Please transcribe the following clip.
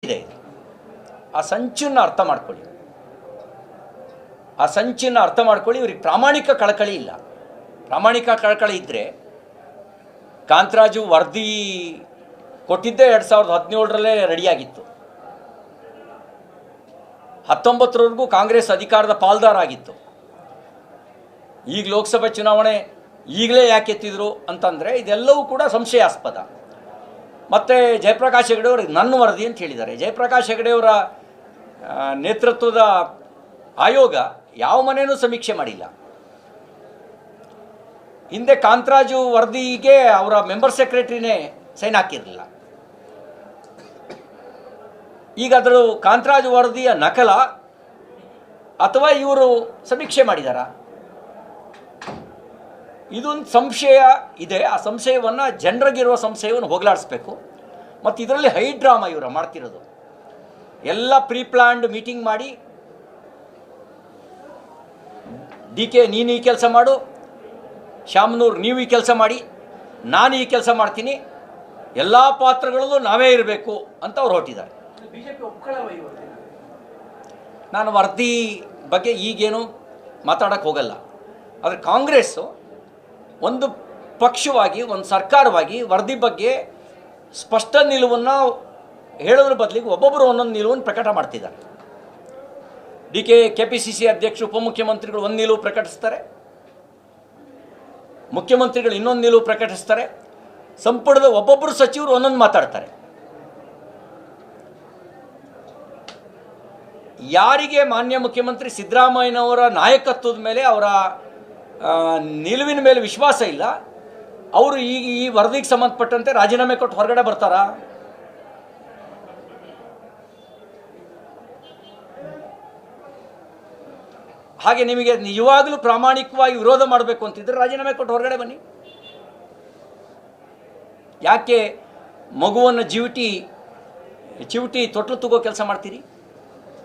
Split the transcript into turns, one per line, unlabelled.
ಇದೆ. ಆ ಸಂಚನ್ನು ಅರ್ಥ ಮಾಡ್ಕೊಳ್ಳಿ. ಆ ಸಂಚನ್ನು ಅರ್ಥ ಮಾಡ್ಕೊಳ್ಳಿ. ಇವ್ರಿಗೆ ಪ್ರಾಮಾಣಿಕ ಕಳಕಳಿ ಇಲ್ಲ. ಪ್ರಾಮಾಣಿಕ ಕಳಕಳಿ ಇದ್ದರೆ ಕಾಂತರಾಜು ವರದಿ ಕೊಟ್ಟಿದ್ದೇ 2017ರಲ್ಲೇ ರೆಡಿಯಾಗಿತ್ತು. 19ರವರೆಗೂ ಕಾಂಗ್ರೆಸ್ ಅಧಿಕಾರದ ಪಾಲ್ದಾರ ಆಗಿತ್ತು. ಈಗ ಲೋಕಸಭೆ ಚುನಾವಣೆ ಈಗಲೇ ಯಾಕೆ ಎತ್ತಿದ್ರು ಅಂತಂದರೆ ಇದೆಲ್ಲವೂ ಕೂಡ ಸಂಶಯಾಸ್ಪದ. ಮತ್ತು ಜಯಪ್ರಕಾಶ್ ಹೆಗಡೆ ಅವರು ನನ್ನ ವರದಿ ಅಂತ ಹೇಳಿದ್ದಾರೆ. ಜಯಪ್ರಕಾಶ್ ಹೆಗಡೆಯವರ ನೇತೃತ್ವದ ಆಯೋಗ ಯಾವ ಮನೆಯೂ ಸಮೀಕ್ಷೆ ಮಾಡಿಲ್ಲ. ಹಿಂದೆ ಕಾಂತರಾಜು ವರದಿಗೆ ಅವರ ಮೆಂಬರ್ ಸೆಕ್ರೆಟರಿನೇ ಸೈನ್ ಹಾಕಿರಲಿಲ್ಲ. ಈಗ ಅದರ ಕಾಂತರಾಜು ವರದಿಯ ನಕಲ ಅಥವಾ ಇವರು ಸಮೀಕ್ಷೆ ಮಾಡಿದಾರಾ? ಇದೊಂದು ಸಂಶಯ ಇದೆ. ಆ ಸಂಶಯವನ್ನು ಜನರಿಗಿರುವ ಸಂಶಯವನ್ನು ಹೋಗಲಾಡಿಸ್ಬೇಕು. ಮತ್ತು ಇದರಲ್ಲಿ ಹೈ ಡ್ರಾಮಾ ಇವರು ಮಾಡ್ತಿರೋದು. ಎಲ್ಲ ಪ್ರೀ ಪ್ಲ್ಯಾಂಡ್ ಮೀಟಿಂಗ್ ಮಾಡಿ DK ನೀನು ಈ ಕೆಲಸ ಮಾಡು, ಶಾಮನೂರ್ ನೀವು ಈ ಕೆಲಸ ಮಾಡಿ, ನಾನು ಈ ಕೆಲಸ ಮಾಡ್ತೀನಿ, ಎಲ್ಲ ಪಾತ್ರಗಳಲ್ಲೂ ನಾವೇ ಇರಬೇಕು ಅಂತ ಅವ್ರು ಹೊರಟಿದ್ದಾರೆ. ನಾನು ವರದಿ ಬಗ್ಗೆ ಈಗೇನು ಮಾತಾಡೋಕ್ಕೆ ಹೋಗಲ್ಲ. ಆದರೆ ಕಾಂಗ್ರೆಸ್ಸು ಒಂದು ಪಕ್ಷವಾಗಿ, ಒಂದು ಸರ್ಕಾರವಾಗಿ ವರದಿ ಬಗ್ಗೆ ಸ್ಪಷ್ಟ ನಿಲುವನ್ನು ಹೇಳೋದ್ರ ಬದಲಿಗೆ ಒಬ್ಬೊಬ್ಬರು ಒಂದೊಂದು ನಿಲುವನ್ನು ಪ್ರಕಟ ಮಾಡ್ತಿದ್ದಾರೆ. KPCC ಅಧ್ಯಕ್ಷರು, ಉಪಮುಖ್ಯಮಂತ್ರಿಗಳು ಒಂದು ನಿಲುವು ಪ್ರಕಟಿಸ್ತಾರೆ, ಮುಖ್ಯಮಂತ್ರಿಗಳು ಇನ್ನೊಂದು ನಿಲುವು ಪ್ರಕಟಿಸ್ತಾರೆ, ಸಂಪುಟದ ಒಬ್ಬೊಬ್ಬರು ಸಚಿವರು ಒಂದೊಂದು ಮಾತಾಡ್ತಾರೆ. ಯಾರಿಗೆ ಮಾನ್ಯ ಮುಖ್ಯಮಂತ್ರಿ ಸಿದ್ದರಾಮಯ್ಯನವರ ನಾಯಕತ್ವದ ಮೇಲೆ, ಅವರ ನಿಲುವಿನ ಮೇಲೆ ವಿಶ್ವಾಸ ಇಲ್ಲ, ಅವರು ಈಗ ಈ ವರದಿಗೆ ಸಂಬಂಧಪಟ್ಟಂತೆ ರಾಜೀನಾಮೆ ಕೊಟ್ಟು ಹೊರಗಡೆ ಬರ್ತಾರಾ? ಹಾಗೆ ನಿಮಗೆ ನಿಜವಾಗಲೂ ಪ್ರಾಮಾಣಿಕವಾಗಿ ವಿರೋಧ ಮಾಡಬೇಕು ಅಂತಿದ್ರೆ ರಾಜೀನಾಮೆ ಕೊಟ್ಟು ಹೊರಗಡೆ ಬನ್ನಿ. ಯಾಕೆ ಮಗುವನ್ನು ಚಿವುಟಿ ತೊಟ್ಲು ತಗೋ ಕೆಲಸ ಮಾಡ್ತೀರಿ?